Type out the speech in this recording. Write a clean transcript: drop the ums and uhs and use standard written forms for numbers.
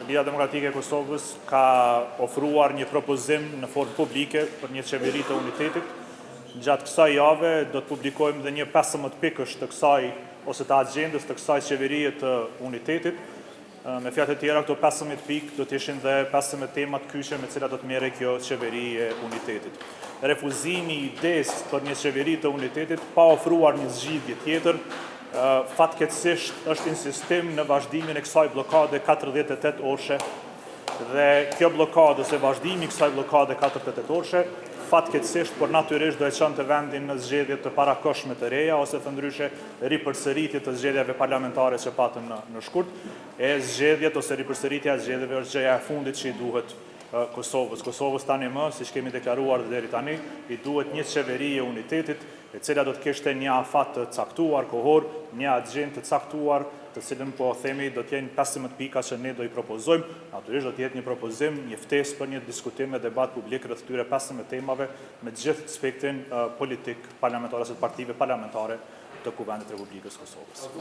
Lira Demokratike e Kosovës ka ofruar një propozim në formë publike për një qeveri të unitetit. Gjatë kësaj jave do të publikojmë dhe një 15 pikësh të kësaj ose të agjendës të kësaj qeverie të unitetit. Me fjalë të tjera, këto 15 pikë do të ishin dhe 15 tema të kyçe me cilat do të merret kjo qeveri e unitetit. Refuzimi i idesë për një qeveri të unitetit pa ofruar një zgjidhje tjetër, fatkeqësisht është insistim në vazhdimin e kësaj bllokade 48 orëshe dhe kjo bllokadë ose vazhdimi i kësaj bllokade 48 orëshe fatkeqësisht por natyrisht do e çonte vendin në zgjedhje të parakohshme të reja ose të ndryshe ripërsëritje të zgjedhjeve parlamentare që patëm në shkurt, e zgjedhjet ose ripërsëritja e zgjedhjeve është gjëja e fundit që i duhet Kosovës. Kosovës tani më, siç kemi deklaruar deri tani, i duhet një qeveri e unitetit, e cila do të kishte një afat të caktuar kohor, një agjendë të caktuar, të cilën po themi do të jenë 15 pika që ne do i propozojmë. Natyrisht do të jetë një propozim, një ftesë për një diskutim e debat publik rreth këtyre 15 temave me gjithë spektrin politik parlamentar ose partive parlamentare të Kuvendit të Republikës Kosovës.